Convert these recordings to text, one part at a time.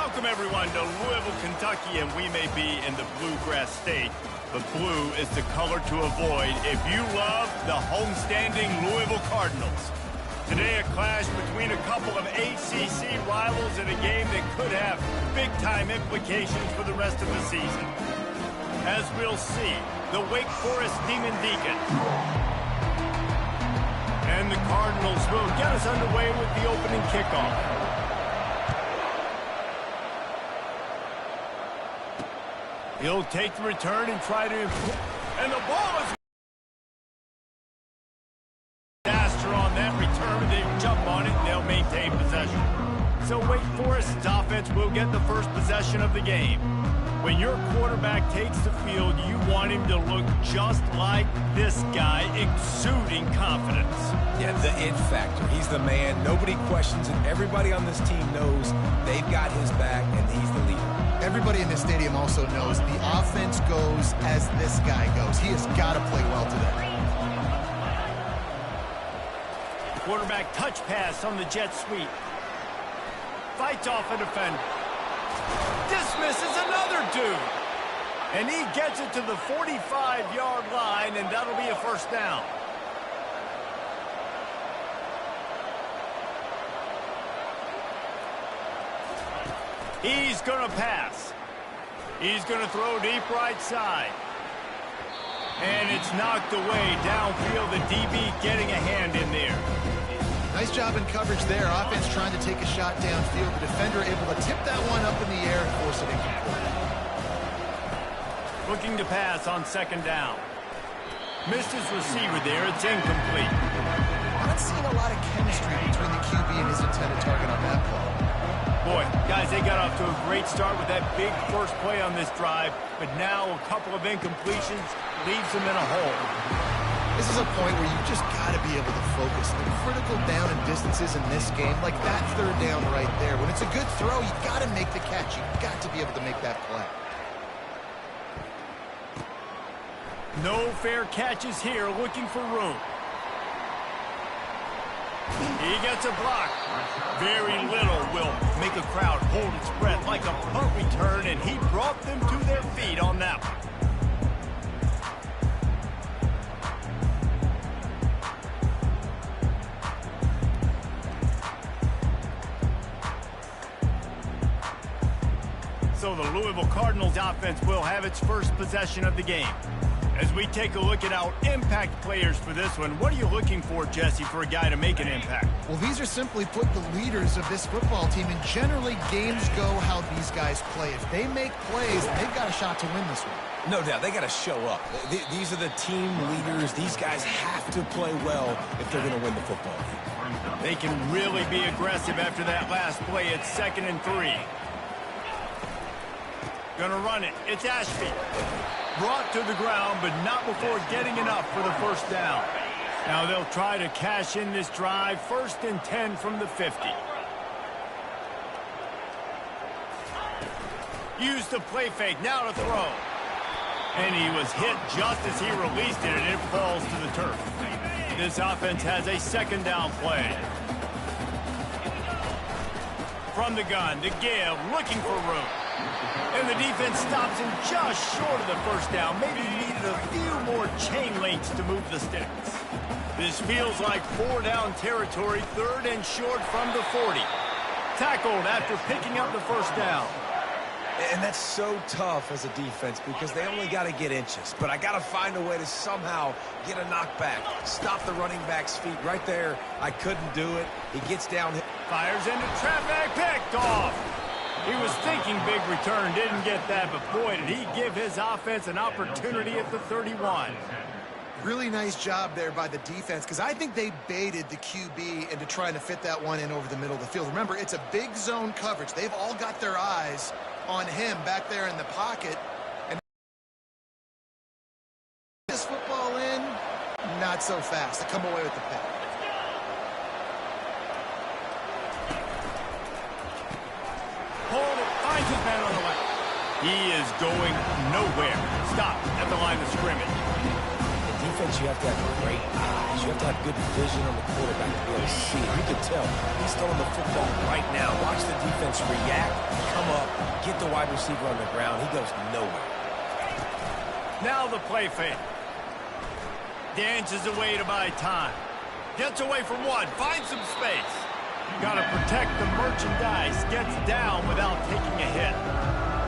Welcome, everyone, to Louisville, Kentucky, and we may be in the Bluegrass State, but blue is the color to avoid if you love the homestanding Louisville Cardinals. Today, a clash between a couple of ACC rivals in a game that could have big-time implications for the rest of the season. As we'll see, the Wake Forest Demon Deacons and the Cardinals will get us underway with the opening kickoff. He'll take the return and try to... And the ball is... Disaster on that return. They jump on it and they'll maintain possession. So Wake Forest's offense will get the first possession of the game. When your quarterback takes the field, you want him to look just like this guy, exuding confidence. Yeah, the it factor. He's the man. Nobody questions it. Everybody on this team knows they've got his back, and he's the leader. Everybody in this stadium also knows the offense goes as this guy goes. He has got to play well today. Quarterback touch pass on the jet sweep. Fights off a defender. Dismisses another dude. And he gets it to the 45-yard line, and that'll be a first down. He's going to pass. He's going to throw deep right side. And it's knocked away downfield. The DB getting a hand in there. Nice job in coverage there. Offense trying to take a shot downfield. The defender able to tip that one up in the air and force it incomplete. Looking to pass on second down. Missed his receiver there. It's incomplete. Not seeing a lot of chemistry between the QB and his intended target on that play. Boy, guys, they got off to a great start with that big first play on this drive, but now a couple of incompletions leaves them in a hole. This is a point where you just got to be able to focus. The critical down and distances in this game, like that third down right there. When it's a good throw, you got to make the catch. You got to be able to make that play. No fair catches here, looking for room. He gets a block. Very little will make a crowd hold its breath like a punt return, and he brought them to their feet on that one. So the Louisville Cardinals offense will have its first possession of the game. As we take a look at our impact players for this one, what are you looking for, Jesse, for a guy to make an impact? Well, these are simply put the leaders of this football team, and generally games go how these guys play. If they make plays, they've got a shot to win this one. No doubt, they got to show up. These are the team leaders. These guys have to play well if they're going to win the football game. They can really be aggressive after that last play. It's 2nd and 3. Gonna run it. It's Ashby. Brought to the ground, but not before getting enough for the first down. Now they'll try to cash in this drive. 1st and 10 from the 50. Use the play fake. Now to throw. And he was hit just as he released it, and it falls to the turf. This offense has a 2nd down play. From the gun to give, looking for room. And the defense stops him just short of the first down. Maybe he needed a few more chain links to move the sticks. This feels like 4-down territory, 3rd and short from the 40. Tackled after picking up the first down. And that's so tough as a defense because they only got to get inches. But I got to find a way to somehow get a knockback, stop the running back's feet. Right there, I couldn't do it. He gets down. Fires into traffic, picked off. He was thinking big return, didn't get that, but boy, did he give his offense an opportunity at the 31. Really nice job there by the defense, because I think they baited the QB into trying to fit that one in over the middle of the field. Remember, it's a big zone coverage. They've all got their eyes on him back there in the pocket. And this football in, not so fast. They come away with the pick. Finds his man on the left. He is going nowhere. Stop at the line of scrimmage. defense, you have to have great eyes. You have to have good vision on the quarterback to be able to see it. You can tell he's throwing the football right now. Watch the defense react, come up, get the wide receiver on the ground. He goes nowhere. Now the play fake. Dances away to buy time. Gets away from one. Finds some space. Got to protect the merchandise. Gets down without taking a hit.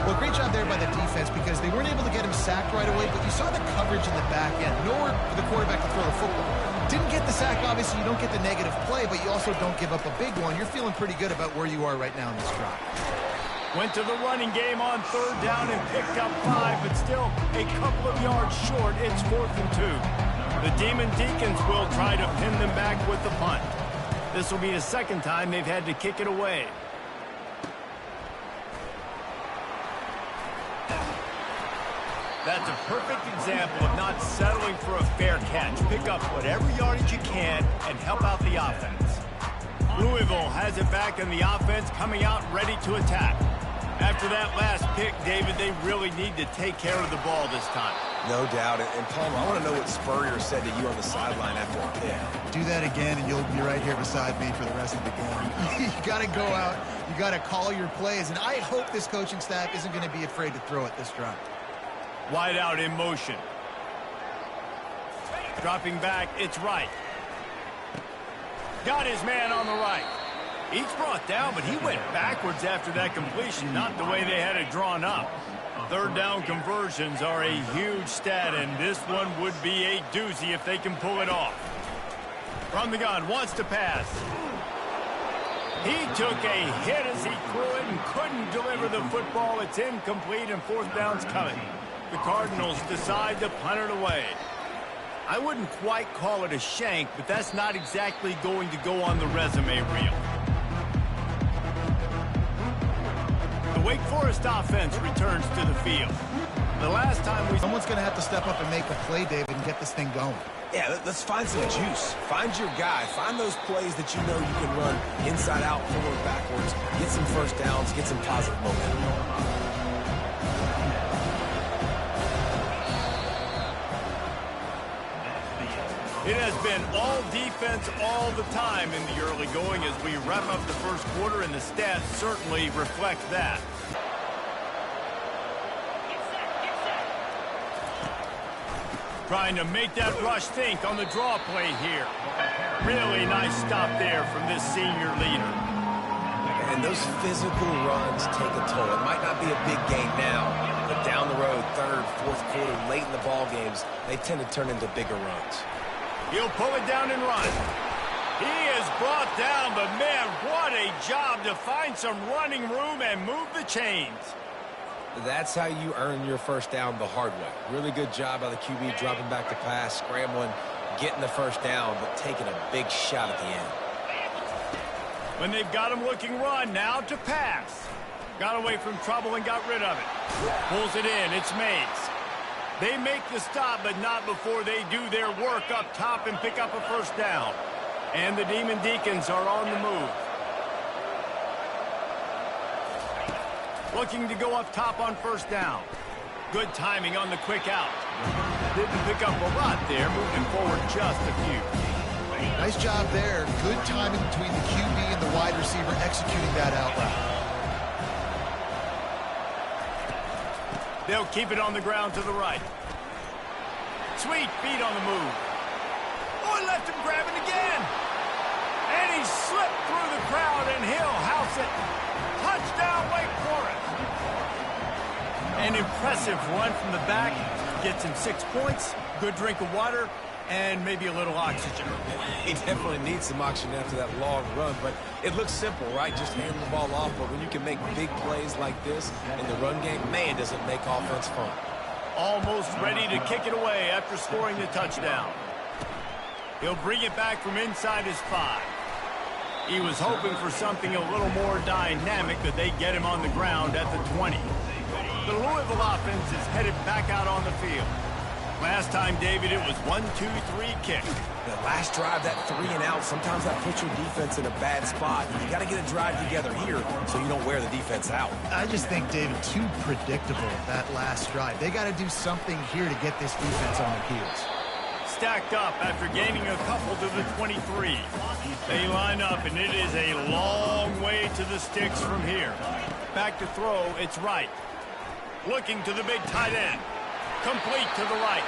Well, great job there by the defense because they weren't able to get him sacked right away, but you saw the coverage in the back end. Nowhere for the quarterback to throw the football. Didn't get the sack, obviously. You don't get the negative play, but you also don't give up a big one. You're feeling pretty good about where you are right now in this drive. Went to the running game on third down and picked up 5, but still a couple of yards short. It's 4th and 2. The Demon Deacons will try to pin them back with the punt. This will be the second time they've had to kick it away. That's a perfect example of not settling for a fair catch. Pick up whatever yardage you can and help out the offense. Louisville has it back in the offense, coming out ready to attack. After that last pick, David, they really need to take care of the ball this time. No doubt. And Palmer, I want to know what Spurrier said to you on the sideline after a pick. Do that again, and you'll be right here beside me for the rest of the game. You got to go out. You got to call your plays. And I hope this coaching staff isn't going to be afraid to throw it this drive. Wide out in motion. Dropping back, it's right. Got his man on the right. He's brought down, but he went backwards after that completion, not the way they had it drawn up. Third down conversions are a huge stat, and this one would be a doozy if they can pull it off. From the gun, wants to pass. He took a hit as he threw it and couldn't deliver the football. It's incomplete, and 4th down's coming. The Cardinals decide to punt it away. I wouldn't quite call it a shank, but that's not exactly going to go on the resume reel. The Wake Forest offense returns to the field. The last time Someone's going to have to step up and make a play, David, and get this thing going. Yeah, let's find some juice. Find your guy. Find those plays that you know you can run inside out, forward, backwards. Get some first downs. Get some positive momentum. It has been all defense all the time in the early going as we wrap up the first quarter, and the stats certainly reflect that. Trying to make that rush think on the draw play here. Really nice stop there from this senior leader. And those physical runs take a toll. It might not be a big game now, but down the road, third, fourth quarter, late in the ball games, they tend to turn into bigger runs. He'll pull it down and run. He is brought down, but man, what a job to find some running room and move the chains. That's how you earn your first down the hard way. Really good job by the QB dropping back to pass, scrambling, getting the first down, but taking a big shot at the end. When they've got him looking run, now to pass. Got away from trouble and got rid of it. Pulls it in, it's Mays. They make the stop, but not before they do their work up top and pick up a first down. And the Demon Deacons are on the move. Looking to go up top on first down. Good timing on the quick out. Didn't pick up a lot there, moving forward just a few. Nice job there. Good timing between the QB and the wide receiver executing that out route. They'll keep it on the ground to the right. Sweet feet on the move. Oh, he left him grabbing again. And he slipped through the crowd, and he'll house it. Touchdown, Wake Forest. An impressive run from the back. Gets him 6 points, good drink of water, and maybe a little oxygen. He definitely needs some oxygen after that long run, but it looks simple, right? Just hand the ball off, but when you can make big plays like this in the run game, man, does it make offense fun. Almost ready to kick it away after scoring the touchdown. He'll bring it back from inside his 5. He was hoping for something a little more dynamic, but they get him on the ground at the 20. The Louisville offense is headed back out on the field. Last time, David, it was 1-2-3 kick. The last drive, that 3 and out, sometimes that puts your defense in a bad spot. You got to get a drive together here so you don't wear the defense out. I just think, David, too predictable that last drive. They got to do something here to get this defense on their heels. stacked up after gaining a couple to the 23. They line up, and it is a long way to the sticks from here. Back to throw, it's right. Looking to the big tight end. Complete to the right.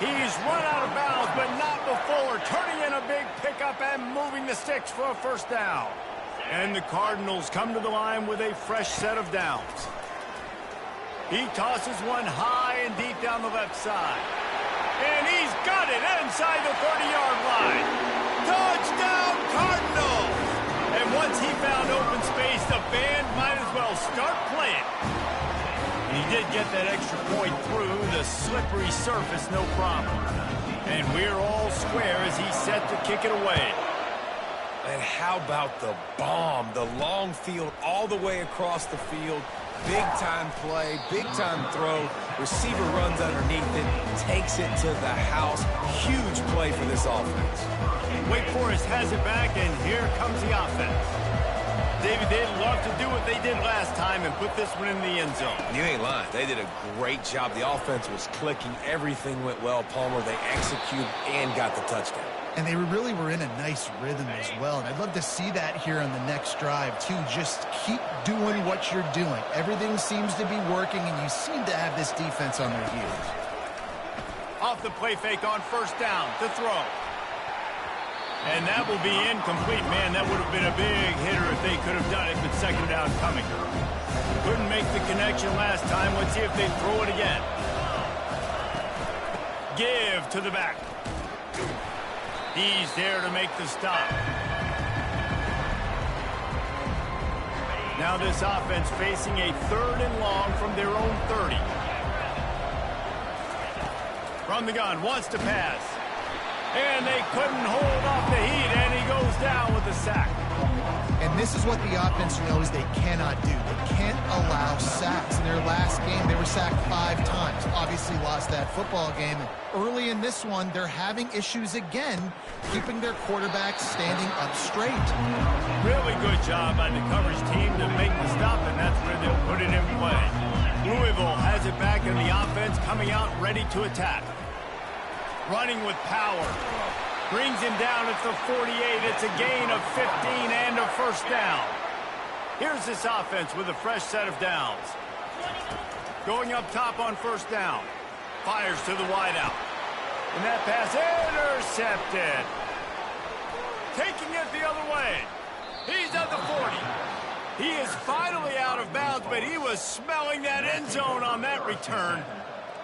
He's run out of bounds, but not before turning in a big pickup and moving the sticks for a first down. And the Cardinals come to the line with a fresh set of downs. He tosses one high and deep down the left side. And he's got it inside the 30-yard line. Touchdown, Cardinals! And once he found open space, the band might as well start playing. And he did get that extra point through the slippery surface, no problem. And we're all square as he's set to kick it away. And how about the bomb? The long field all the way across the field. Big-time play, big-time throw. Receiver runs underneath it, takes it to the house. Huge play for this offense. Wake Forest has it back, and here comes the offense. David, they'd love to do what they did last time and put this one in the end zone. You ain't lying. They did a great job. The offense was clicking. Everything went well, Palmer. They executed and got the touchdown. And they really were in a nice rhythm as well. And I'd love to see that here on the next drive, too. Just keep doing what you're doing. Everything seems to be working, and you seem to have this defense on their heels. Off the play fake on first down to throw. And that will be incomplete. Man, that would have been a big hitter if they could have done it, but second down coming. Couldn't make the connection last time. Let's see if they throw it again. Give to the back. He's there to make the stop. Now this offense facing a 3rd and long from their own 30. From the gun, wants to pass. And they couldn't hold off the heat, and he goes down with the sack. And this is what the offense knows they cannot do. They can't allow sacks. In their last game, they were sacked 5 times. Obviously lost that football game. And early in this one, they're having issues again, keeping their quarterback standing up straight. Really good job by the coverage team to make the stop, and that's where they'll put it in play. Louisville has it back, and the offense coming out ready to attack. Running with power. Brings him down at the 48. It's a gain of 15 and a first down. Here's this offense with a fresh set of downs. Going up top on first down. Fires to the wideout. And that pass intercepted. Taking it the other way. He's at the 40. He is finally out of bounds, but he was smelling that end zone on that return.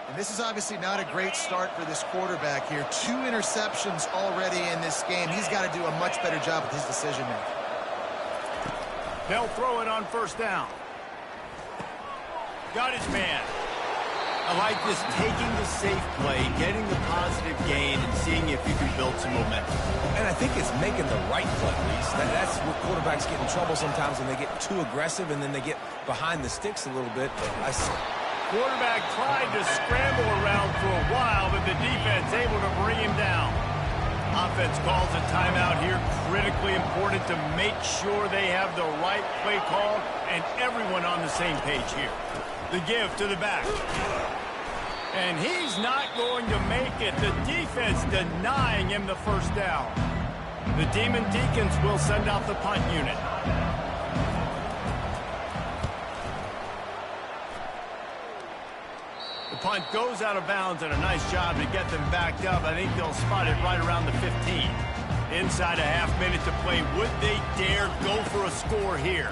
And this is obviously not a great start for this quarterback here. 2 interceptions already in this game. He's got to do a much better job with his decision-making. They'll throw it on first down. Got his man. I like this, taking the safe play, getting the positive gain, and seeing if you can build some momentum. And I think it's making the right play, Reese. That's where quarterbacks get in trouble sometimes when they get too aggressive and then they get behind the sticks a little bit. Quarterback tried to scramble around for a while, but the defense able to bring him down. Offense calls a timeout here. Critically important to make sure they have the right play call and everyone on the same page here. The give to the back. And he's not going to make it. The defense denying him the first down. The Demon Deacons will send out the punt unit. The punt goes out of bounds, and a nice job to get them backed up. I think they'll spot it right around the 15. Inside a half minute to play. Would they dare go for a score here?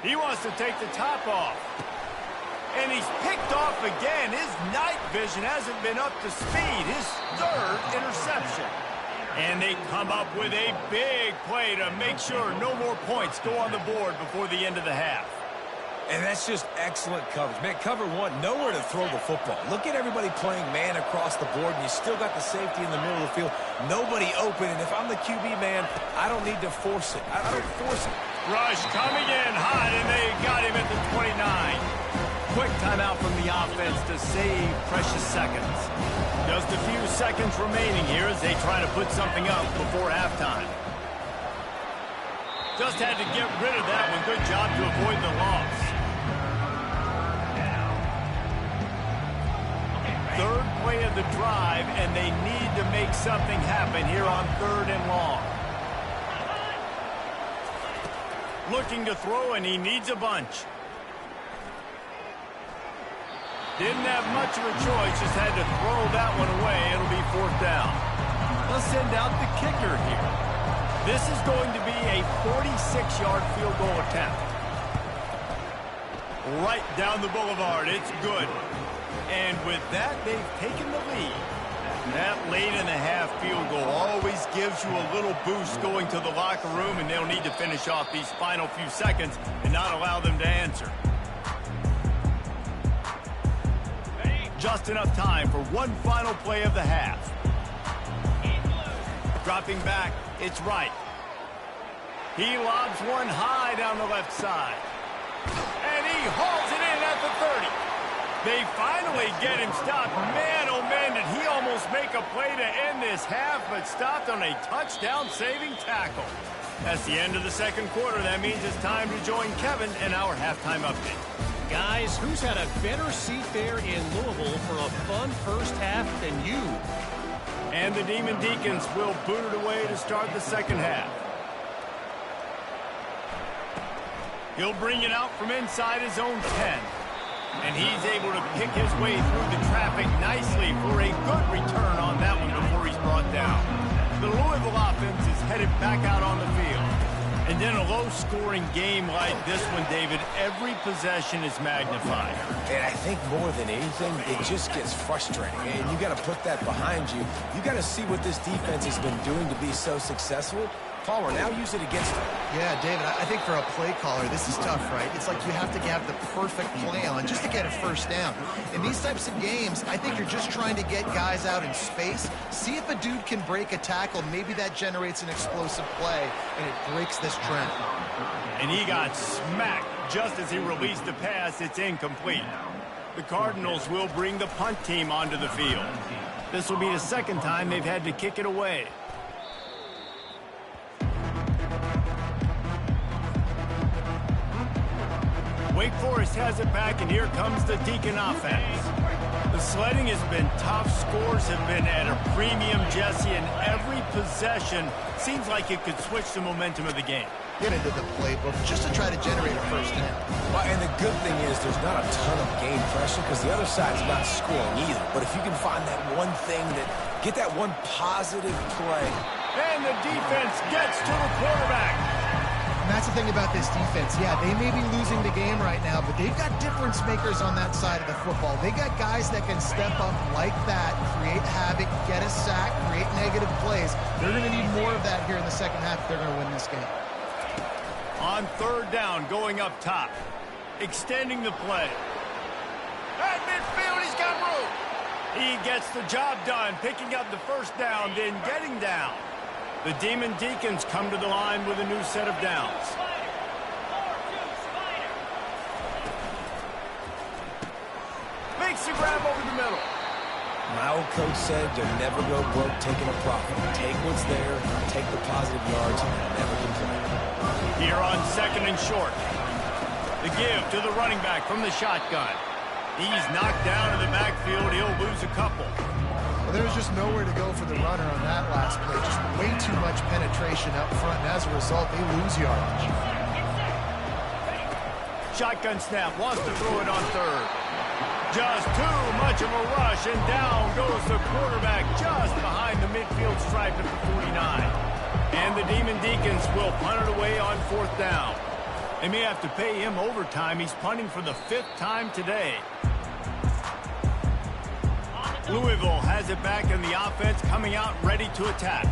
He wants to take the top off. And he's picked off again. His night vision hasn't been up to speed. His 3rd interception. And they come up with a big play to make sure no more points go on the board before the end of the half. And that's just excellent coverage. Man, cover 1, nowhere to throw the football. Look at everybody playing man across the board, and you still got the safety in the middle of the field. Nobody open, and if I'm the QB, man, I don't need to force it. I don't force it. Rush coming in hot, and they got him at the 29. Quick timeout from the offense to save precious seconds. Just a few seconds remaining here as they try to put something up before halftime. Just had to get rid of that one. Good job to avoid the loss. 3rd play play of the drive, and they need to make something happen here on 3rd and long. Looking to throw, and he needs a bunch. Didn't have much of a choice, just had to throw that one away. It'll be 4th down. They'll send out the kicker here. This is going to be a 46-yard field goal attempt. Right down the boulevard. It's good. And with that, they've taken the lead. That late-in-the-half field goal always gives you a little boost going to the locker room, and they'll need to finish off these final few seconds and not allow them to answer. Just enough time for one final play of the half. Dropping back, it's right. He lobs one high down the left side. And he hauls it in at the 30. They finally get him stopped. Man, oh man, did he almost make a play to end this half, but stopped on a touchdown-saving tackle. That's the end of the second quarter. That means it's time to join Kevin in our halftime update. Guys, who's had a better seat there in Louisville for a fun first half than you? And the Demon Deacons will boot it away to start the second half. He'll bring it out from inside his own 10. And he's able to pick his way through the traffic nicely for a good return on that one before he's brought down. The Louisville offense is headed back out on the field. And in a low-scoring game like this one, David, every possession is magnified. And I think more than anything, it just gets frustrating. And you got to put that behind you. You got to see what this defense has been doing to be so successful. Palmer, now use it against them. Yeah, David, I think for a play caller, this is tough, right? It's like you have to have the perfect play on just to get a first down. In these types of games, I think you're just trying to get guys out in space, see if a dude can break a tackle. Maybe that generates an explosive play, and it breaks this trend. And he got smacked just as he released the pass. It's incomplete. The Cardinals will bring the punt team onto the field. This will be the second time they've had to kick it away. Wake Forest has it back, and here comes the Deacon offense. The sledding has been tough. Scores have been at a premium, Jesse, and every possession seems like it could switch the momentum of the game. Get into the playbook just to try to generate a first down. Well, and the good thing is there's not a ton of game pressure because the other side's not scoring either. But if you can find that one thing get that one positive play. And the defense gets to the quarterback. And that's the thing about this defense. Yeah, they may be losing the game right now, but they've got difference makers on that side of the football. They got guys that can step up like that, create havoc, get a sack, create negative plays. They're going to need more of that here in the second half if they're going to win this game. On 3rd down, going up top. Extending the play. At midfield, he's got room. He gets the job done, picking up the first down, then getting down. The Demon Deacons come to the line with a new set of downs. Makes the grab over the middle. My old coach said you'll never go broke taking a profit. Take what's there, take the positive yards, and never complain. Here on 2nd and short. The give to the running back from the shotgun. He's knocked down in the backfield. He'll lose a couple. Well, there's just nowhere to go for the runner on that last play. Just way too much penetration up front, and as a result, they lose yardage. Shotgun snap, wants to throw it on 3rd. Just too much of a rush, and down goes the quarterback just behind the midfield stripe at the 49. And the Demon Deacons will punt it away on 4th down. They may have to pay him overtime. He's punting for the 5th time today. Louisville has it back, and the offense coming out ready to attack.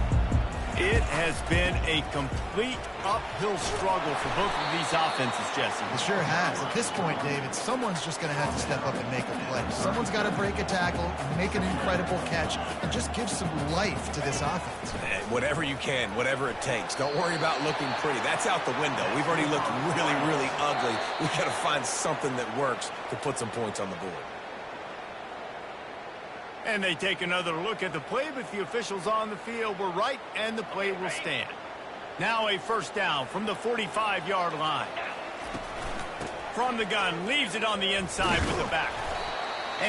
It has been a complete uphill struggle for both of these offenses, Jesse. It sure has. At this point, David, someone's just going to have to step up and make a play. Someone's got to break a tackle, make an incredible catch, and just give some life to this offense. Whatever you can, whatever it takes. Don't worry about looking pretty. That's out the window. We've already looked really, really ugly. We've got to find something that works to put some points on the board. And they take another look at the play, but the officials on the field were right, and the play will stand. Now a first down from the 45-yard line. From the gun, leaves it on the inside with the back.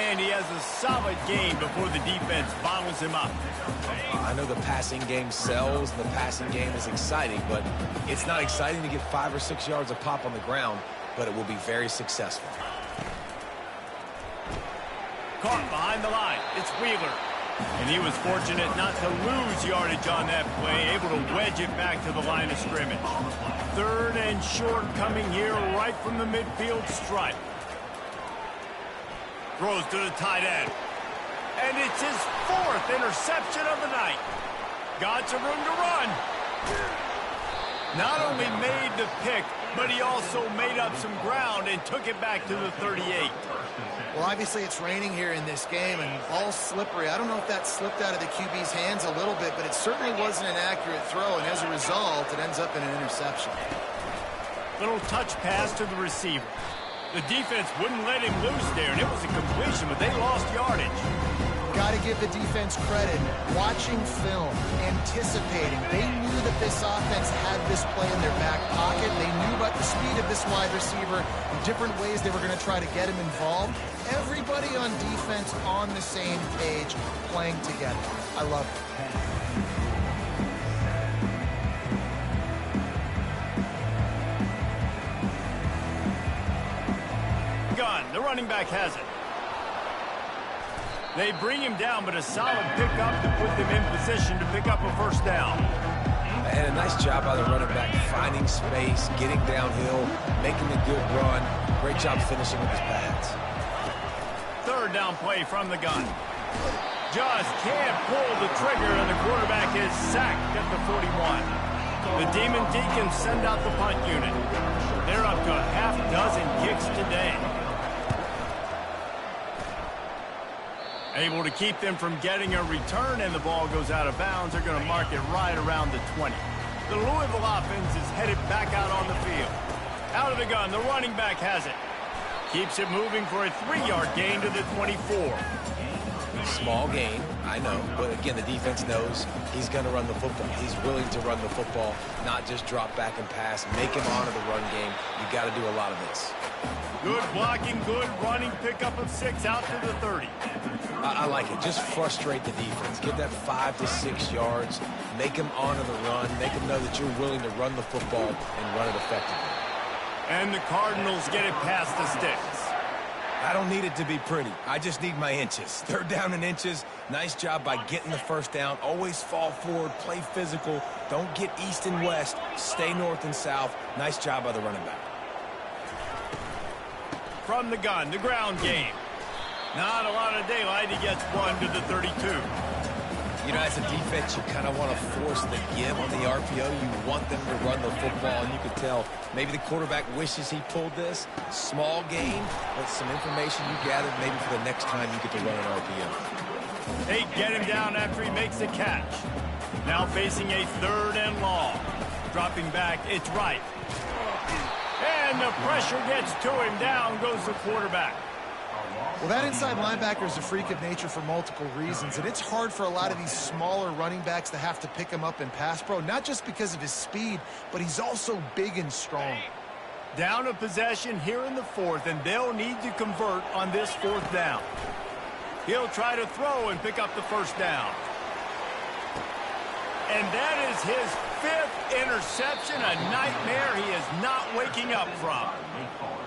and he has a solid game before the defense bottles him up. I know the passing game sells, and the passing game is exciting, but it's not exciting to get 5 or 6 yards a pop on the ground, but it will be very successful. Caught behind the line. It's Wheeler. And he was fortunate not to lose yardage on that play, able to wedge it back to the line of scrimmage. 3rd and short coming here right from the midfield stripe. Throws to the tight end. And it's his 4th interception of the night. Got some room to run. Not only made the pick, but he also made up some ground and took it back to the 38. Well, obviously it's raining here in this game, and ball's slippery. I don't know if that slipped out of the QB's hands a little bit, but it certainly wasn't an accurate throw, and as a result, it ends up in an interception. Little touch pass to the receiver. The defense wouldn't let him loose there, and it was a completion, but they lost yardage. Got to give the defense credit. Watching film, anticipating. They knew that this offense had this play in their back pocket. They knew about the speed of this wide receiver, the different ways they were going to try to get him involved. Everybody on defense on the same page, playing together. I love it. Gun, the running back has it. They bring him down, but a solid pickup to put them in position to pick up a 1st down. And a nice job by the running back, finding space, getting downhill, making a good run. Great job finishing with his pads. 3rd down play from the gun. Just can't pull the trigger, and the quarterback is sacked at the 41. The Demon Deacons send out the punt unit. They're up to a half dozen kicks today. Able to keep them from getting a return, and the ball goes out of bounds. They're going to mark it right around the 20. The Louisville offense is headed back out on the field. Out of the gun, the running back has it. Keeps it moving for a 3-yard gain to the 24. Small gain, I know, but again, the defense knows he's going to run the football. He's willing to run the football, not just drop back and pass, make him honor the run game. You got to do a lot of this. Good blocking, good running, pickup of 6 out to the 30. I like it. Just frustrate the defense. Give that 5 to 6 yards. Make him honor the run. Make him know that you're willing to run the football and run it effectively. And the Cardinals get it past the sticks. I don't need it to be pretty. I just need my inches. 3rd down in inches. Nice job by getting the 1st down. Always fall forward. Play physical. Don't get east and west. Stay north and south. Nice job by the running back. From the gun, the ground game. Not a lot of daylight. He gets 1 to the 32. You know, as a defense, you kind of want to force the give on the RPO. You want them to run the football, and you can tell maybe the quarterback wishes he pulled this. Small gain, but some information you gathered maybe for the next time you get to run an RPO. They get him down after he makes a catch. Now facing a 3rd and long. Dropping back, it's right. And the pressure gets to him. Down goes the quarterback. Well, that inside linebacker is a freak of nature for multiple reasons, and it's hard for a lot of these smaller running backs to have to pick him up in pass pro, not just because of his speed, but he's also big and strong. Down a possession here in the 4th, and they'll need to convert on this 4th down. He'll try to throw and pick up the 1st down. And that is his 5th interception, a nightmare he is not waking up from.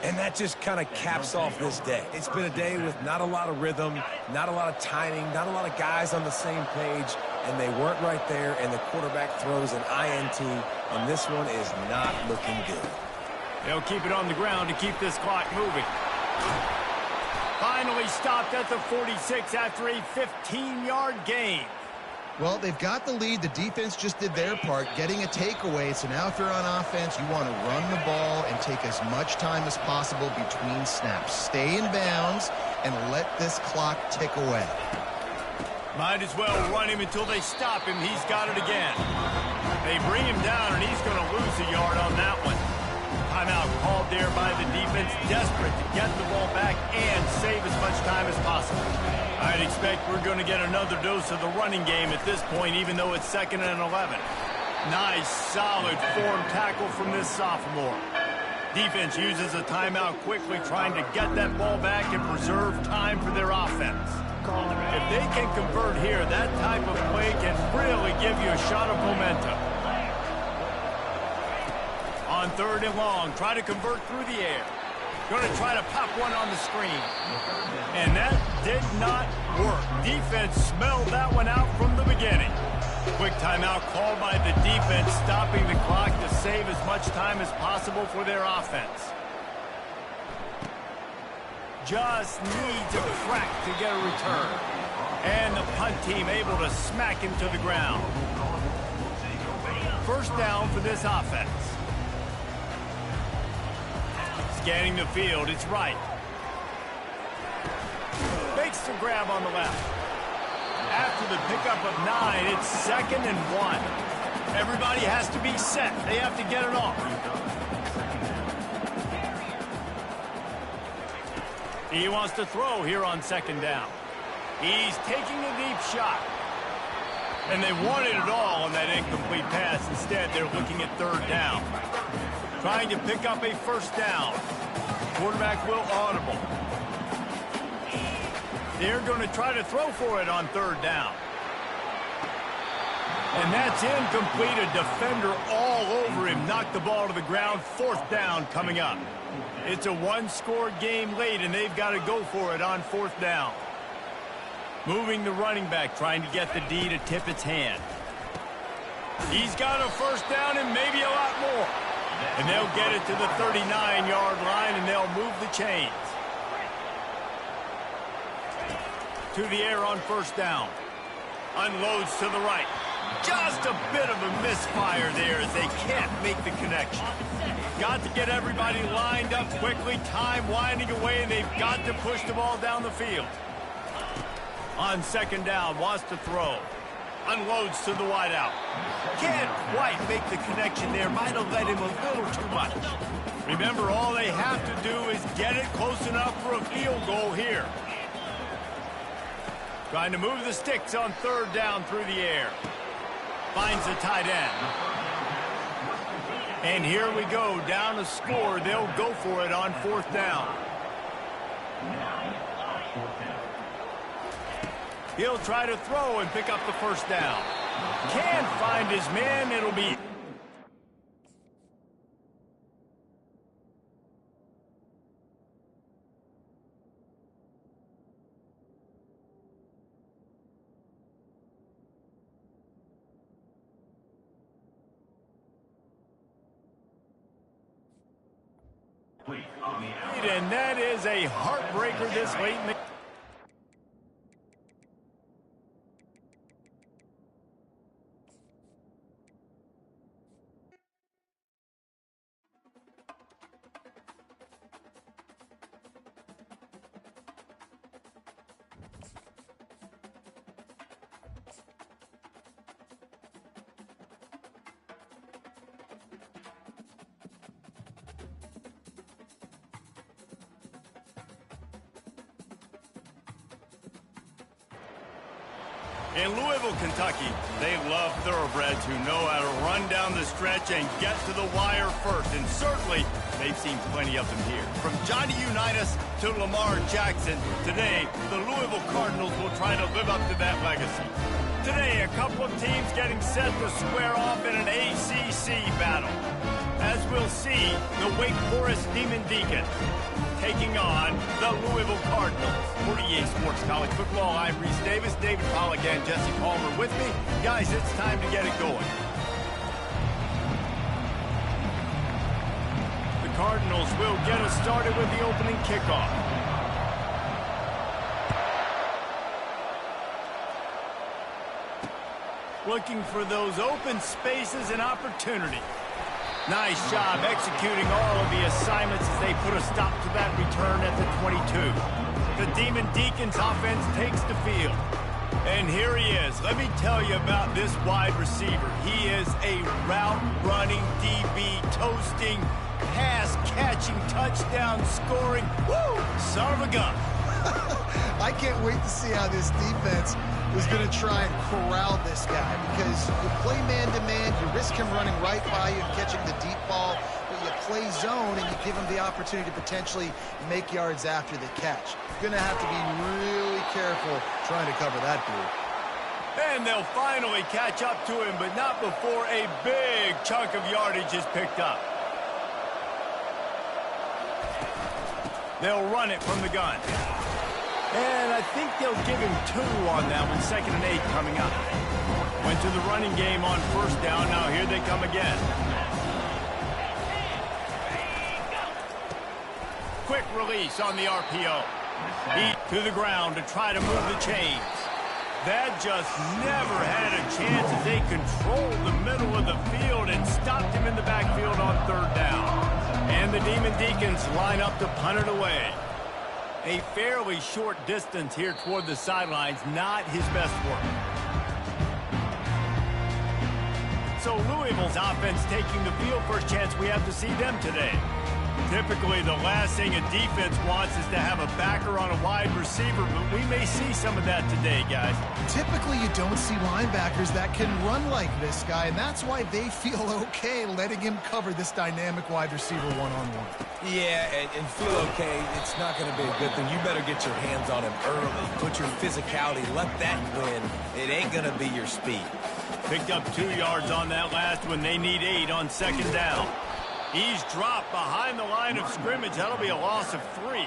And that just kind of caps off this day. It's been a day with not a lot of rhythm, not a lot of timing, not a lot of guys on the same page, and they weren't right there, and the quarterback throws an INT, and this one is not looking good. They'll keep it on the ground to keep this clock moving. Finally stopped at the 46 after a 15-yard gain. Well, they've got the lead. The defense just did their part, getting a takeaway. So now if you're on offense, you want to run the ball and take as much time as possible between snaps. Stay in bounds and let this clock tick away. Might as well run him until they stop him. He's got it again. They bring him down, and he's going to lose a yard on that one. Timeout called there by the defense, desperate to get the ball back and save as much time as possible. I'd expect we're going to get another dose of the running game at this point, even though it's 2nd and 11. Nice, solid form tackle from this sophomore. Defense uses a timeout quickly, trying to get that ball back and preserve time for their offense. If they can convert here, that type of play can really give you a shot of momentum. On 3rd and long, try to convert through the air. Going to try to pop one on the screen. And that did not work. Defense smelled that one out from the beginning. Quick timeout called by the defense, stopping the clock to save as much time as possible for their offense. Just needs a crack to get a return. And the punt team able to smack him to the ground. First down for this offense. Scanning the field, it's right. Makes the grab on the left. After the pickup of 9, it's 2nd and 1. Everybody has to be set. They have to get it off. He wants to throw here on 2nd down. He's taking a deep shot. And they wanted it all on that incomplete pass. Instead, they're looking at 3rd down. Trying to pick up a 1st down. Quarterback will audible. They're going to try to throw for it on 3rd down. And that's incomplete. A defender all over him. Knocked the ball to the ground. 4th down coming up. It's a one-score game late, and they've got to go for it on 4th down. Moving the running back, trying to get the D to tip its hand. He's got a 1st down and maybe a lot more. And they'll get it to the 39-yard line, and they'll move the chains. To the air on 1st down. Unloads to the right. Just a bit of a misfire there as they can't make the connection. Got to get everybody lined up quickly. Time winding away, and they've got to push the ball down the field. On 2nd down, wants to throw. Unloads to the wideout. Can't quite make the connection there. Might have let him a little too much. Remember, all they have to do is get it close enough for a field goal here. Trying to move the sticks on 3rd down through the air. Finds the tight end. And here we go, down to score. They'll go for it on 4th down. He'll try to throw and pick up the 1st down. Can't find his man. It'll be... And that is a heartbreaker this late in the... In Louisville, Kentucky, they love thoroughbreds who know how to run down the stretch and get to the wire first. And certainly, they've seen plenty of them here. From Johnny Unitas to Lamar Jackson, today, the Louisville Cardinals will try to live up to that legacy. Today, a couple of teams getting set to square off in an ACC battle. As we'll see, the Wake Forest Demon Deacons taking on the Louisville Cardinals. For EA Sports College Football, I'm Reese Davis, David Pollack, and Jesse Palmer with me. Guys, it's time to get it going. The Cardinals will get us started with the opening kickoff. Looking for those open spaces and opportunity. Nice job executing all of the assignments as they put a stop to that return at the 22. The Demon Deacons offense takes the field. And here he is. Let me tell you about this wide receiver. He is a route-running DB, toasting, pass-catching, touchdown-scoring, woo, son of a gun. I can't wait to see how this defense is going to try and corral this guy, because you play man-to-man, you risk him running right by you and catching the deep ball, but you play zone and you give them the opportunity to potentially make yards after the catch. You're going to have to be really careful trying to cover that dude. And they'll finally catch up to him, but not before a big chunk of yardage is picked up. They'll run it from the gun. And I think they'll give him 2 on that one, 2nd and 8 coming up. Went to the running game on 1st down. Now here they come again. Quick release on the RPO. Heat to the ground to try to move the chains. That just never had a chance as they controlled the middle of the field and stopped him in the backfield on 3rd down. And the Demon Deacons line up to punt it away. A fairly short distance here toward the sidelines, not his best work. So Louisville's offense taking the field. First chance we have to see them today. Typically, the last thing a defense wants is to have a backer on a wide receiver, but we may see some of that today, guys. Typically, you don't see linebackers that can run like this guy, and that's why they feel okay letting him cover this dynamic wide receiver one-on-one. Yeah, and feel okay, it's not going to be a good thing. You better get your hands on him early. Put your physicality, let that win. It ain't going to be your speed. Picked up 2 yards on that last one. They need 8 on 2nd down. He's dropped behind the line of scrimmage. That'll be a loss of 3.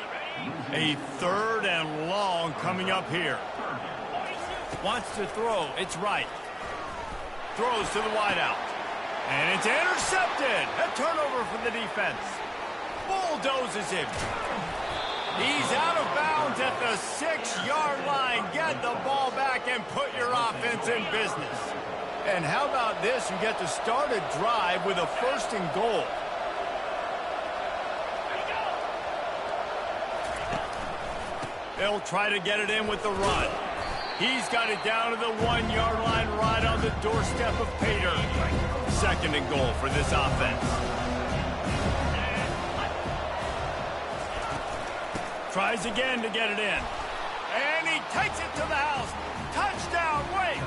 A 3rd and long coming up here. Wants to throw. It's right. Throws to the wideout. And it's intercepted. A turnover for the defense. Bulldozes him. He's out of bounds at the 6-yard line. Get the ball back and put your offense in business. And how about this? You get to start a drive with a 1st and goal. They'll try to get it in with the run. He's got it down to the 1-yard line right on the doorstep of Pater. 2nd and goal for this offense. Tries again to get it in. And he takes it to the house. Touchdown, Wake!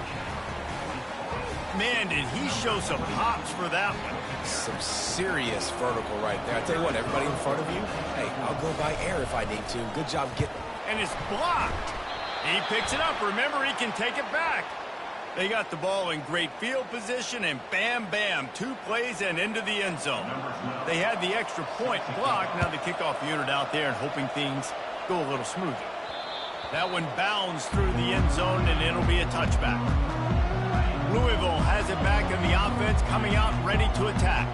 Man, did he show some pops for that one. Some serious vertical right there. I tell you what, everybody in front of you, hey, I'll go by air if I need to. Good job getting it. And it's blocked. He picks it up. Remember, he can take it back. They got the ball in great field position, and bam, bam, 2 plays and into the end zone. They had the extra point blocked. Now the kickoff unit out there and hoping things go a little smoother. That one bounds through the end zone, and it'll be a touchback. Louisville has it back in the offense, coming out ready to attack.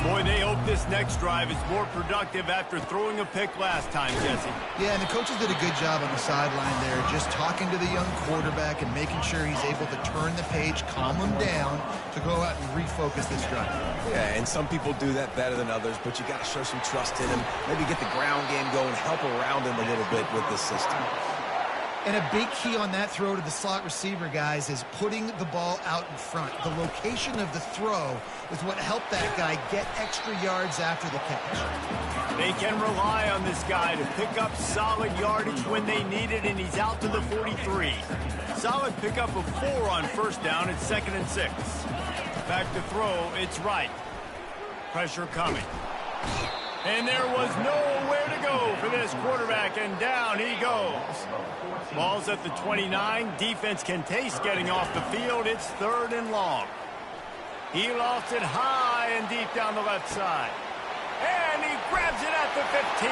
Boy, they hope this next drive is more productive after throwing a pick last time, Jesse. Yeah, and the coaches did a good job on the sideline there, just talking to the young quarterback and making sure he's able to turn the page, calm him down, to go out and refocus this drive. Yeah, and some people do that better than others, but you got to show some trust in him. Maybe get the ground game going, help around him a little bit with this system. And a big key on that throw to the slot receiver, guys, is putting the ball out in front. The location of the throw is what helped that guy get extra yards after the catch. They can rely on this guy to pick up solid yardage when they need it, and he's out to the 43. Solid pickup of 4 on 1st down. It's 2nd and 6. Back to throw. It's right. Pressure coming. And there was nowhere to go for this quarterback, and down he goes. Ball's at the 29. Defense can taste getting off the field. It's 3rd and long. He lost it high and deep down the left side. And he grabs it at the 15.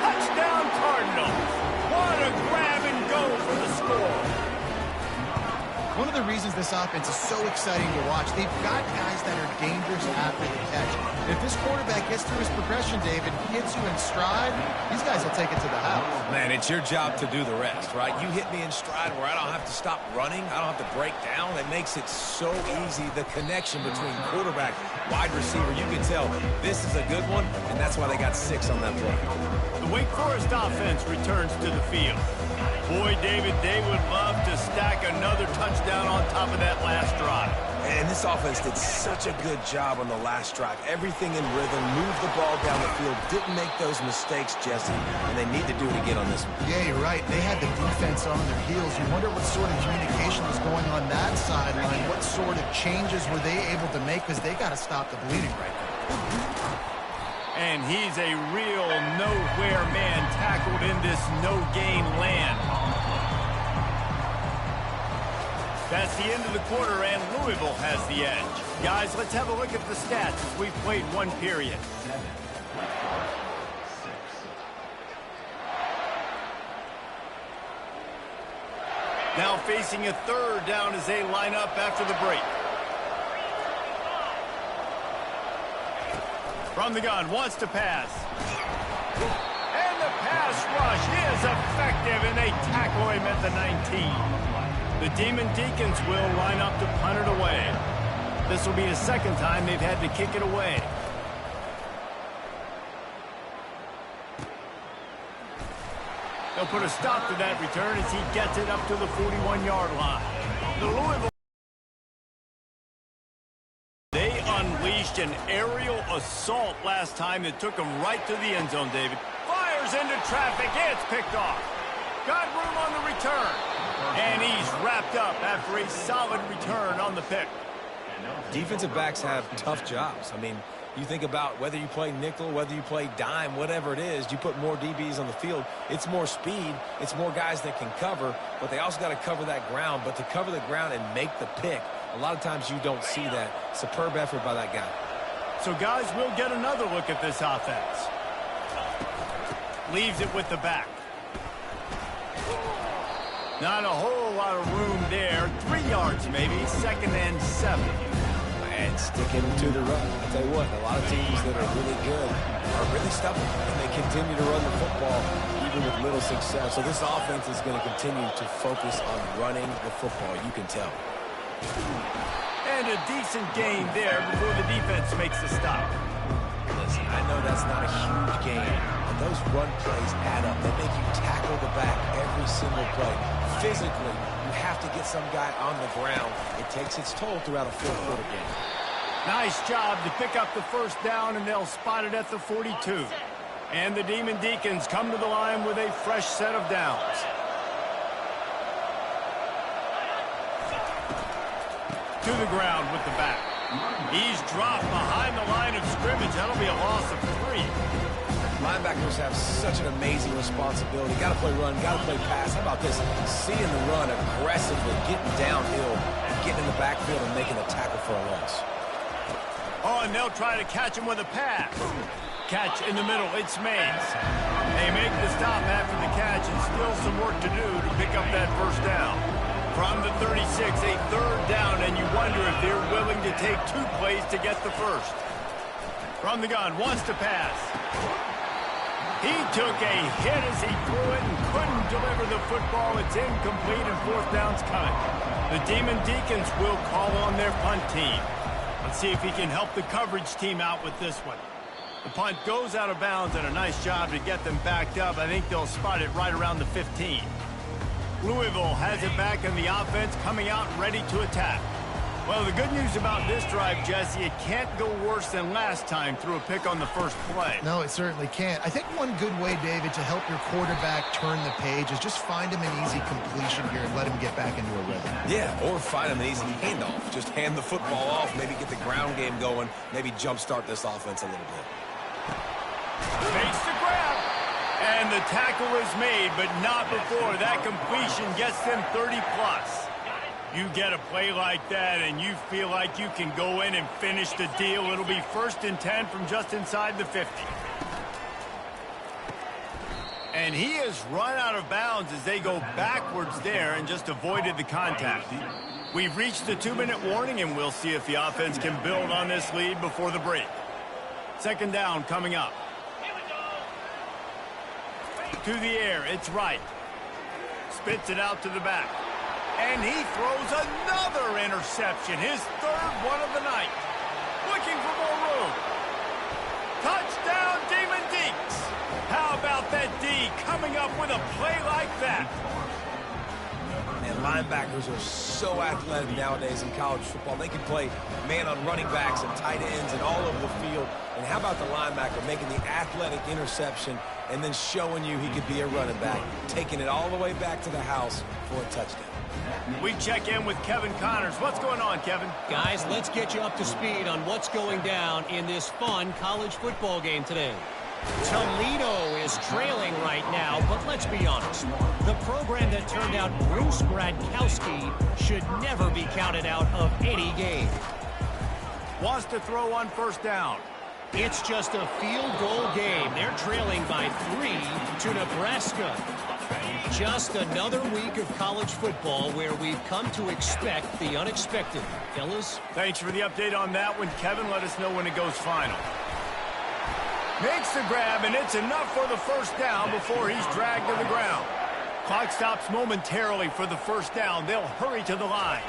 Touchdown, Cardinals. What a grab and go for the score. One of the reasons this offense is so exciting to watch, they've got guys that are dangerous after the catch. And if this quarterback gets through his progression, David, hits you in stride, these guys will take it to the house. Man, it's your job to do the rest, right? You hit me in stride where I don't have to stop running. I don't have to break down. It makes it so easy, the connection between quarterback, wide receiver. You can tell this is a good one, and that's why they got 6 on that play. The Wake Forest offense returns to the field. Boy, David, they would love to stack another touchdown on top of that last drive. And this offense did such a good job on the last drive. Everything in rhythm, moved the ball down the field, didn't make those mistakes, Jesse, and they need to do it again on this one. Yeah, you're right. They had the defense on their heels. You wonder what sort of communication was going on that sideline. What sort of changes were they able to make, because they got to stop the bleeding right now. And he's a real nowhere man tackled in this no-gain land. That's the end of the quarter, and Louisville has the edge. Guys, let's have a look at the stats as we've played one period. Now facing a third down as they line up after the break. From the gun, wants to pass. And the pass rush is effective, and they tackle him at the 19. The Demon Deacons will line up to punt it away. This will be the second time they've had to kick it away. They'll put a stop to that return as he gets it up to the 41-yard line. The Louisville, they unleashed an aerial assault last time that took them right to the end zone, David. Fires into traffic. It's picked off. Got room on the return. And he's wrapped up after a solid return on the pick. Defensive backs have tough jobs. I mean, you think about whether you play nickel, whether you play dime, whatever it is, you put more DBs on the field. It's more speed. It's more guys that can cover, but they also got to cover that ground. But to cover the ground and make the pick, a lot of times you don't see that. Superb effort by that guy. So, guys, we'll get another look at this offense. Leaves it with the back. Not a whole lot of room there. 3 yards maybe. 2nd and 7. And sticking to the run. I'll tell you what, a lot of teams that are really good are really stubborn, and they continue to run the football even with little success. So this offense is going to continue to focus on running the football. You can tell. And a decent gain there before the defense makes the stop. Listen, I know that's not a huge gain, but those run plays add up. They make you tackle the back every single play. Physically, you have to get some guy on the ground. It takes its toll throughout a fourth-quarter game. Nice job to pick up the first down, and they'll spot it at the 42. And the Demon Deacons come to the line with a fresh set of downs. To the ground with the back. He's dropped behind the line of scrimmage. That'll be a loss of 3. Linebackers have such an amazing responsibility. Got to play run, got to play pass. How about this? Seeing the run aggressively, getting downhill, getting in the backfield and making a tackle for a loss. Oh, and they'll try to catch him with a pass. Catch in the middle. It's Mays. They make the stop after the catch, and still some work to do to pick up that first down. From the 36, a third down, and you wonder if they're willing to take 2 plays to get the first. From the gun, wants to pass. He took a hit as he threw it and couldn't deliver the football. It's incomplete, and 4th down's coming. The Demon Deacons will call on their punt team. Let's see if he can help the coverage team out with this one. The punt goes out of bounds, and a nice job to get them backed up. I think they'll spot it right around the 15. Louisville has it back in the offense, coming out ready to attack. Well, the good news about this drive, Jesse, it can't go worse than last time through a pick on the first play. No, it certainly can't. I think one good way, David, to help your quarterback turn the page is just find him an easy completion here and let him get back into a rhythm. Yeah, or find him an easy handoff. Just hand the football off, maybe get the ground game going, maybe jumpstart this offense a little bit. Makes the grab. And the tackle is made, but not before that completion gets them 30-plus. You get a play like that, and you feel like you can go in and finish the deal. It'll be 1st and 10 from just inside the 50. And he has run out of bounds as they go backwards there and just avoided the contact. We've reached the 2-minute warning, and we'll see if the offense can build on this lead before the break. 2nd down coming up. To the air, it's right. Spits it out to the back. And he throws another interception, his 3rd one of the night. Looking for more room. Touchdown, Demon Deeks. How about that D coming up with a play like that? And Linebackers are so athletic nowadays in college football. They can play man on running backs and tight ends and all over the field. And how about the linebacker making the athletic interception and then showing you he could be a running back, taking it all the way back to the house for a touchdown. We check in with Kevin Connors. What's going on, Kevin? Guys, let's get you up to speed on what's going down in this fun college football game today. Toledo is trailing right now, but let's be honest. The program that turned out Bruce Gradkowski should never be counted out of any game. Wants to throw on first down. It's just a field goal game. They're trailing by 3 to Nebraska. Just another week of college football where we've come to expect the unexpected. Fellas? Thanks for the update on that one, Kevin. Let us know when it goes final. Makes the grab, and it's enough for the first down before he's dragged to the ground. Clock stops momentarily for the first down. They'll hurry to the line.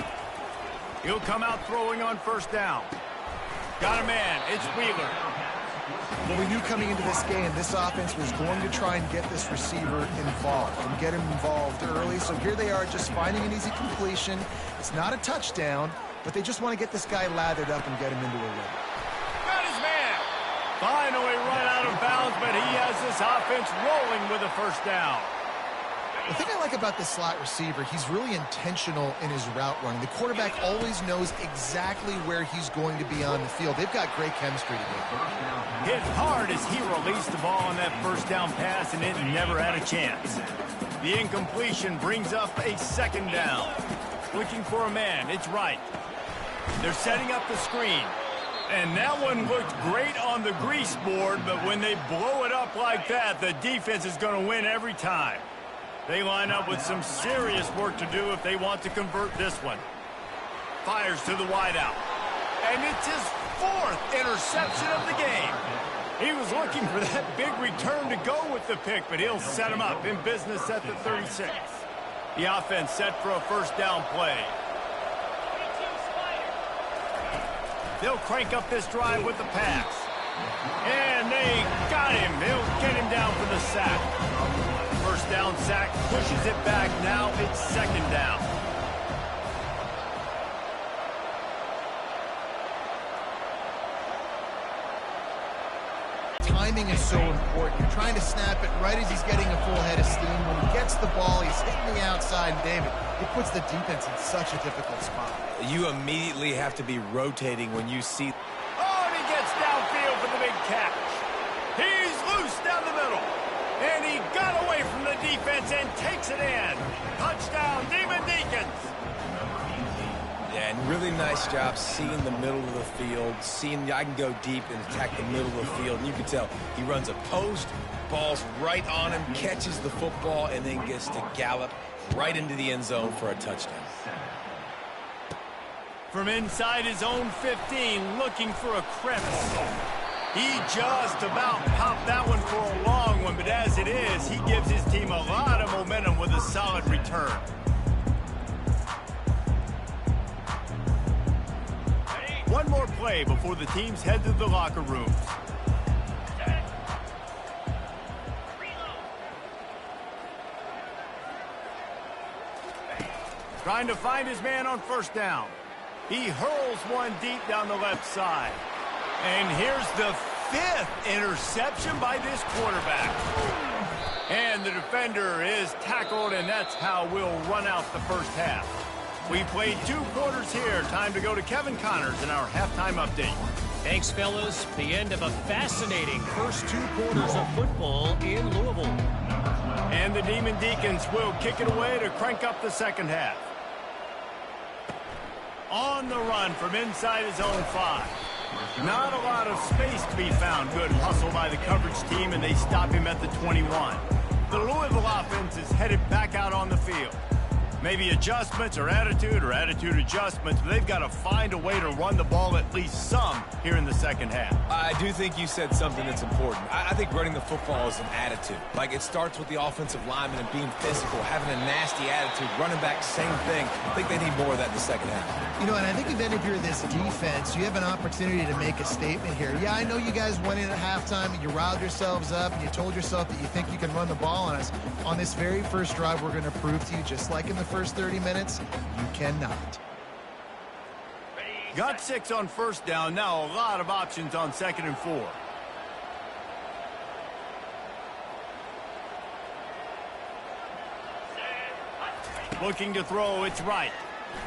He'll come out throwing on first down. Got a man. It's Wheeler. Well, we knew coming into this game, this offense was going to try and get this receiver involved and get him involved early. So here they are just finding an easy completion. It's not a touchdown, but they just want to get this guy lathered up and get him into a rhythm. Got his man. Finally run out of bounds, but he has this offense rolling with a first down. The thing I like about this slot receiver, he's really intentional in his route running. The quarterback always knows exactly where he's going to be on the field. They've got great chemistry together. Hit hard as he released the ball on that first down pass, and it never had a chance. The incompletion brings up a second down. Looking for a man. It's right. They're setting up the screen. And that one looked great on the grease board, but when they blow it up like that, the defense is going to win every time. They line up with some serious work to do if they want to convert this one. Fires to the wideout. And it's his 4th interception of the game. He was looking for that big return to go with the pick, but he'll set him up in business at the 36. The offense set for a first down play. They'll crank up this drive with the pass. And they got him. They'll get him down for the sack. First down sack, pushes it back. Now it's second down. Timing is so important. You're trying to snap it right as he's getting a full head of steam. When he gets the ball, he's hitting the outside. And David, it puts the defense in such a difficult spot. You immediately have to be rotating when you see... Oh, and he gets downfield for the big catch. He's loose down the middle. And he got away from the defense and takes it in. Touchdown, Demon Deacons. Yeah, and really nice job seeing the middle of the field, seeing I can go deep and attack the middle of the field. And you can tell he runs a post, ball's right on him, catches the football, and then gets to gallop right into the end zone for a touchdown. From inside his own 15, looking for a crevice. He just about popped that one for a long one, but as it is, he gives his team a lot of momentum with a solid return. One more play before the teams head to the locker rooms. Trying to find his man on first down. He hurls one deep down the left side. And here's the 5th interception by this quarterback. And the defender is tackled, and that's how we'll run out the first half. We played 2 quarters here. Time to go to Kevin Connors in our halftime update. Thanks, fellas. The end of a fascinating first 2 quarters of football in Louisville. And the Demon Deacons will kick it away to crank up the second half. On the run from inside his own 5. Not a lot of space to be found. Good hustle by the coverage team, and they stop him at the 21. The Louisville offense is headed back out on the field. Maybe adjustments or attitude adjustments, but they've got to find a way to run the ball at least some here in the second half. I do think you said something that's important. I think running the football is an attitude. Like, it starts with the offensive lineman and being physical, having a nasty attitude. Running back, same thing. I think they need more of that in the second half. You know, and I think even if you're this defense, you have an opportunity to make a statement here. Yeah, I know you guys went in at halftime and you riled yourselves up and you told yourself that you think you can run the ball on us. On this very first drive, we're going to prove to you, just like in the first first 30 minutes? You cannot. Got 6 on first down. Now a lot of options on 2nd and 4. Looking to throw, it's right.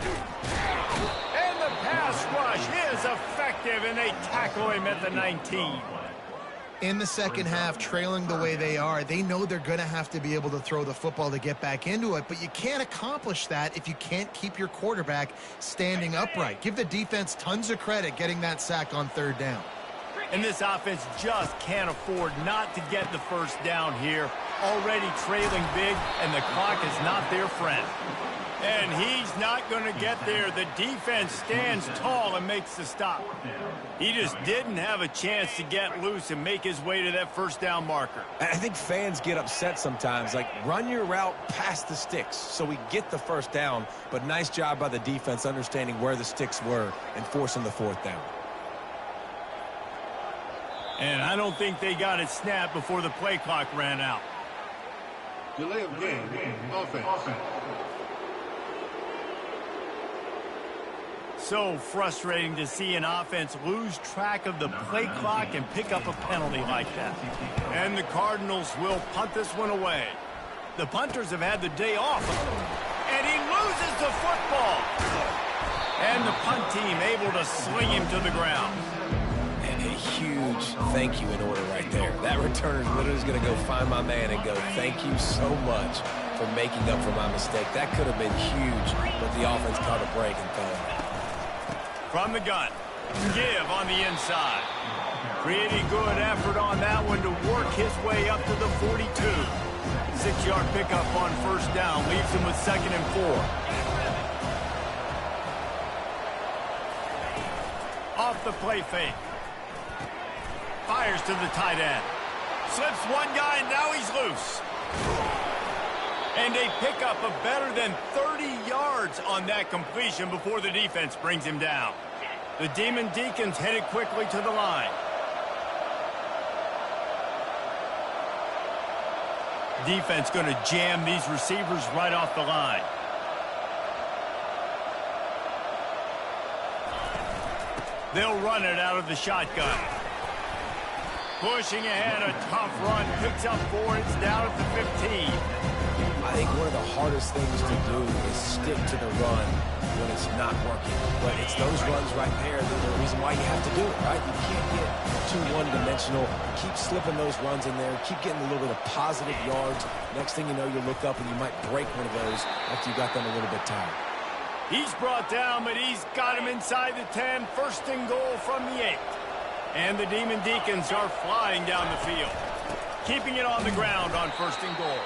And the pass rush is effective, and they tackle him at the 19. In the second half, trailing the way they are, they know they're going to have to be able to throw the football to get back into it, but you can't accomplish that if you can't keep your quarterback standing upright. Give the defense tons of credit getting that sack on 3rd down. And this offense just can't afford not to get the first down here. Already trailing big, and the clock is not their friend. And he's not going to get there. The defense stands tall and makes the stop. He just didn't have a chance to get loose and make his way to that first down marker. I think fans get upset sometimes. Like, run your route past the sticks so we get the first down. But nice job by the defense understanding where the sticks were and forcing the 4th down. And I don't think they got it snapped before the play clock ran out. Delay of game, offense. So frustrating to see an offense lose track of the play clock and pick up a penalty like that. And the Cardinals will punt this one away. The punters have had the day off. And he loses the football. And the punt team able to sling him to the ground. And a huge thank you in order right there. That returner literally is going to go find my man and go, thank you so much for making up for my mistake. That could have been huge, but the offense caught a break and fell. From the gun, give on the inside. Pretty good effort on that one to work his way up to the 42. 6-yard pickup on first down leaves him with 2nd and 4. Off the play fake. Fires to the tight end. Slips one guy, and now he's loose. And a pickup of better than 30 yards on that completion before the defense brings him down. The Demon Deacons headed quickly to the line. Defense going to jam these receivers right off the line. They'll run it out of the shotgun. Pushing ahead, a tough run, picks up 4, it's down at the 15. I think one of the hardest things to do is stick to the run when it's not working. But it's those runs right there that are the reason why you have to do it, right? You can't get too one-dimensional. Keep slipping those runs in there. Keep getting a little bit of positive yards. Next thing you know, you look up and you might break one of those after you got them a little bit tired. He's brought down, but he's got him inside the 10. 1st and goal from the 8. And the Demon Deacons are flying down the field. Keeping it on the ground on 1st and goal.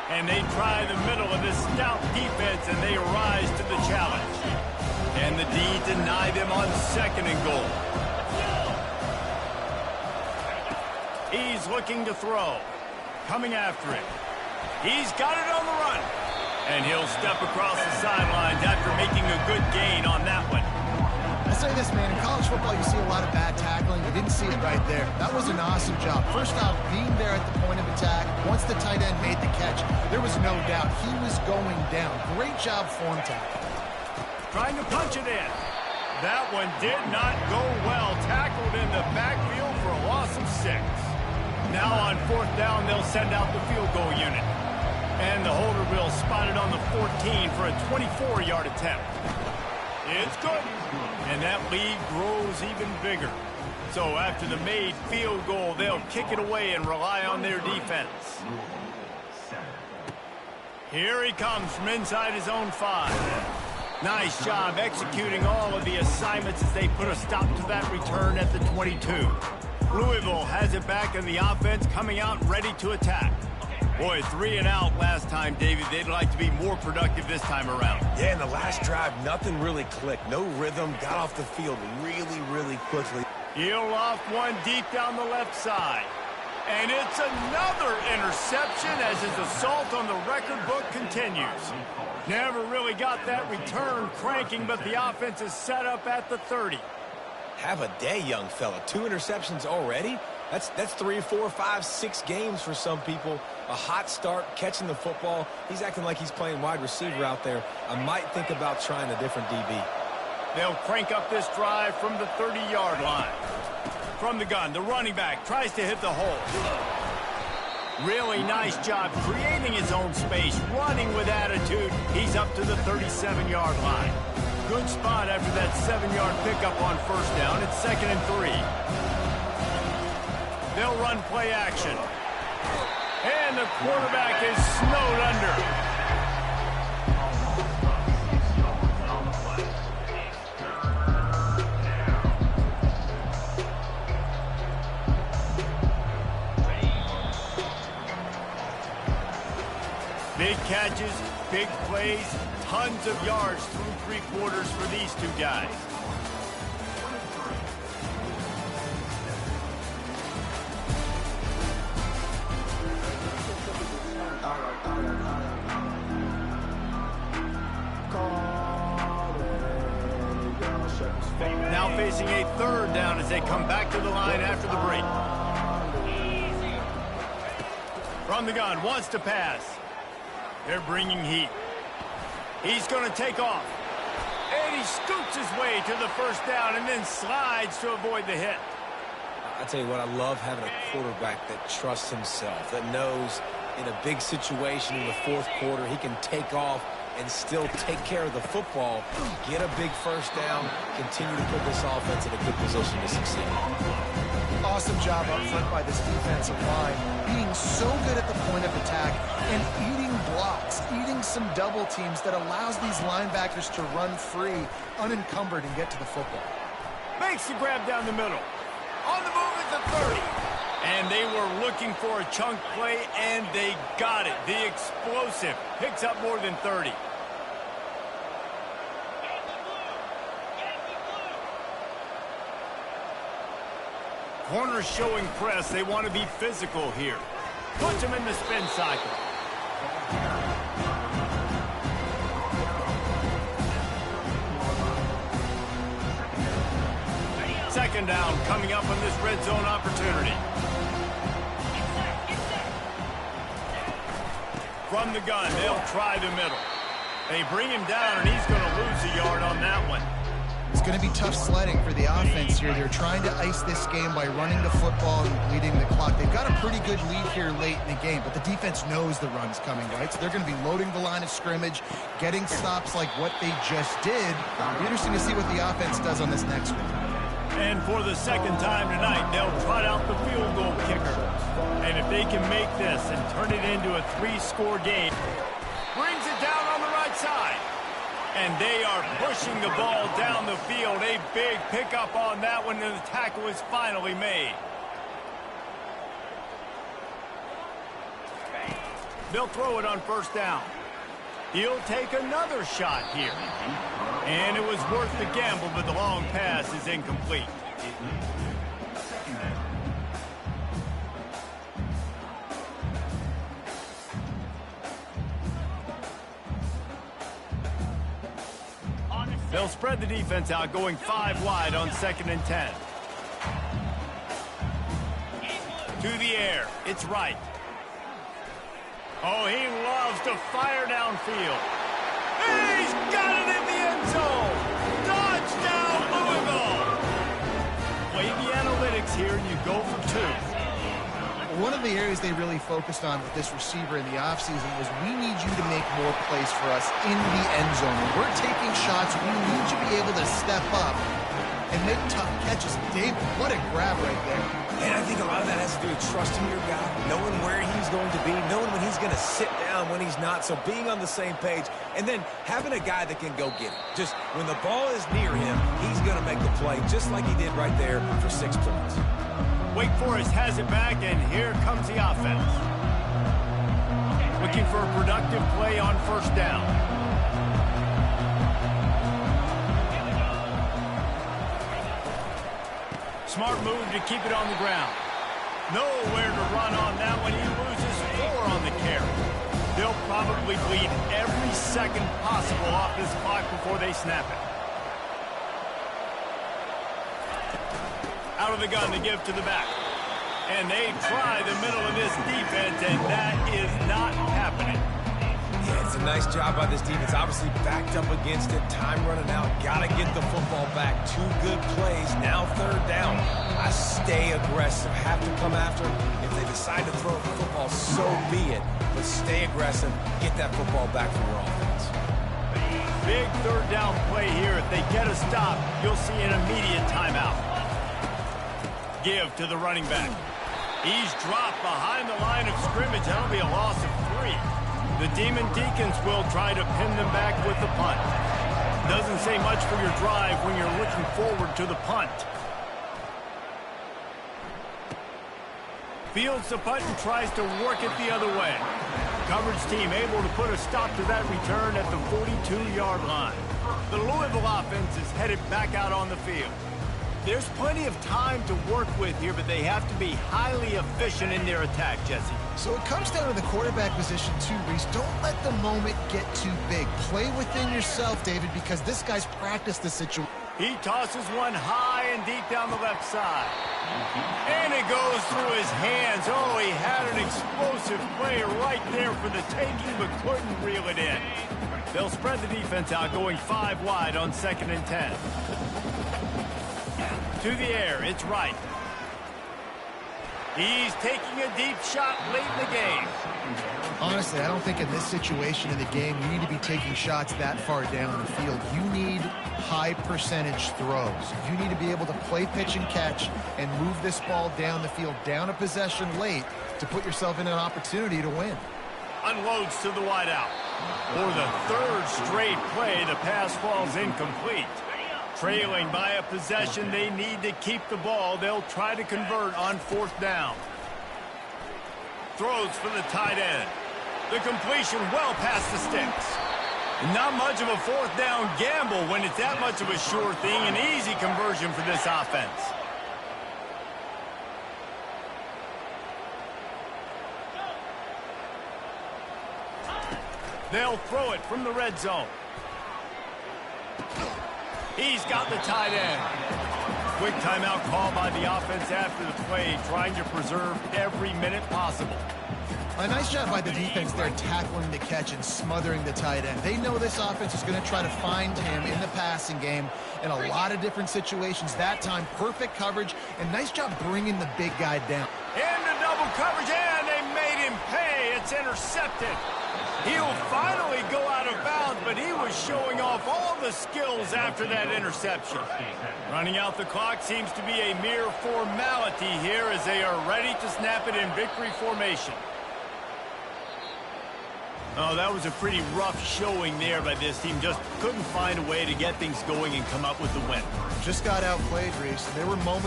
And they try the middle of this stout defense, and they rise to the challenge. And the D deny them on 2nd and goal. He's looking to throw. Coming after it. He's got it on the run. And he'll step across the sidelines after making a good gain on that one. I'll say this, man, in college football you see a lot of bad tackling. You didn't see it right there. That was an awesome job. First off, being there at the point of attack, once the tight end made the catch, there was no doubt he was going down. Great job form tackle. Trying to punch it in. That one did not go well. Tackled in the backfield for a loss of 6. Now on 4th down, they'll send out the field goal unit. And the holder will spot it on the 14 for a 24-yard attempt. It's good. And that lead grows even bigger. So after the made field goal, they'll kick it away and rely on their defense. Here he comes from inside his own 5. Nice job executing all of the assignments as they put a stop to that return at the 22. Louisville has it back in the offense, coming out ready to attack. Boy, 3 and out last time, David. They'd like to be more productive this time around. Yeah, in the last drive, nothing really clicked. No rhythm, got off the field really quickly. He'll loft one deep down the left side. And it's another interception as his assault on the record book continues. Never really got that return cranking, but the offense is set up at the 30. Have a day, young fella. 2 interceptions already? That's 3, 4, 5, 6 games for some people. A hot start, catching the football. He's acting like he's playing wide receiver out there. I might think about trying a different DB. They'll crank up this drive from the 30-yard line. From the gun, the running back tries to hit the hole. Really nice job creating his own space, running with attitude. He's up to the 37-yard line. Good spot after that 7-yard pickup on first down. It's 2nd and 3. They'll run play action. And the quarterback is snowed under. Big catches, big plays, tons of yards through 3 quarters for these two guys. Now facing a 3rd down as they come back to the line after the break. From the gun, wants to pass. They're bringing heat. He's going to take off. And he scoots his way to the 1st down and then slides to avoid the hit. I tell you what, I love having a quarterback that trusts himself, that knows in a big situation in the 4th quarter he can take off and still take care of the football, get a big 1st down, continue to put this offense in a good position to succeed. Awesome job up front by this defensive line, being so good at the point of attack and eating blocks, eating some double teams that allows these linebackers to run free, unencumbered, and get to the football. Makes the grab down the middle. On the move at the 30. And they were looking for a chunk play, and they got it. The explosive picks up more than 30. Corners showing press. They want to be physical here. Puts him in the spin cycle. Second down coming up on this red zone opportunity. From the gun, they'll try the middle. They bring him down, and he's going to lose a yard on that one. It's going to be tough sledding for the offense here. They're trying to ice this game by running the football and bleeding the clock. They've got a pretty good lead here late in the game, but the defense knows the run's coming, right? So they're going to be loading the line of scrimmage, getting stops like what they just did. It'll be interesting to see what the offense does on this next one. And for the 2nd time tonight, they'll trot out the field goal kicker. And if they can make this and turn it into a 3-score game, brings it down on the right side. And they are pushing the ball down the field. A big pickup on that one, and the tackle is finally made. They'll throw it on 1st down. He'll take another shot here. And it was worth the gamble, but the long pass is incomplete. They'll spread the defense out, going 5 wide on 2nd and 10. To the air. It's right. Oh, he loves to fire downfield. He's got it in the end zone. Touchdown, Louisville. Play the analytics here, and you go for 2. One of the areas they really focused on with this receiver in the offseason was we need you to make more plays for us in the end zone. When we're taking shots, we need you to be able to step up and make tough catches. David, what a grab right there. And I think a lot of that has to do with trusting your guy, knowing where he's going to be, knowing when he's going to sit down, when he's not. So being on the same page, and then having a guy that can go get it. Just when the ball is near him, he's going to make the play, just like he did right there for 6 points. Wake Forest has it back, and here comes the offense. Looking for a productive play on 1st down. Smart move to keep it on the ground. Nowhere to run on that one. He loses 4 on the carry. They'll probably bleed every second possible off this clock before they snap it. Out of the gun to give to the back. And they try the middle of this defense, and that is not happening. Yeah, it's a nice job by this defense. Obviously backed up against it. Time running out. Got to get the football back. 2 good plays. Now 3rd down. I stay aggressive. Have to come after them. If they decide to throw the football, so be it. But stay aggressive. Get that football back for your offense. Big 3rd down play here. If they get a stop, you'll see an immediate timeout. Give to the running back. He's dropped behind the line of scrimmage. That'll be a loss of 3. The Demon Deacons will try to pin them back with the punt. Doesn't say much for your drive when you're looking forward to the punt. Fields the punt and tries to work it the other way. Coverage team able to put a stop to that return at the 42-yard line. The Louisville offense is headed back out on the field. There's plenty of time to work with here, but they have to be highly efficient in their attack, Jesse. So it comes down to the quarterback position too, Reese. Don't let the moment get too big. Play within yourself, David, because this guy's practiced the situation. He tosses one high and deep down the left side. And it goes through his hands. Oh, he had an explosive play right there for the taking, but couldn't reel it in. They'll spread the defense out, going 5 wide on 2nd and 10. To the air, it's right. He's taking a deep shot late in the game. Honestly, I don't think in this situation in the game you need to be taking shots that far down the field. You need high percentage throws. You need to be able to play pitch and catch and move this ball down the field, down a possession late to put yourself in an opportunity to win. Unloads to the wideout. For the 3rd straight play, the pass falls incomplete. Trailing by a possession, they need to keep the ball. They'll try to convert on 4th down. Throws for the tight end. The completion well past the sticks. Not much of a 4th down gamble when it's that much of a sure thing. An easy conversion for this offense. They'll throw it from the red zone. He's got the tight end. Quick timeout call by the offense after the play, trying to preserve every minute possible. A nice job by the defense there, tackling the catch and smothering the tight end. They know this offense is going to try to find him in the passing game in a lot of different situations. That time, perfect coverage, and nice job bringing the big guy down. Into double coverage, and they made him pay. It's intercepted. He'll finally go out of bounds, but he was showing off all the skills after that interception. Running out the clock seems to be a mere formality here as they are ready to snap it in victory formation. Oh, that was a pretty rough showing there by this team. Just couldn't find a way to get things going and come up with the win. Just got outplayed, Reese. There were moments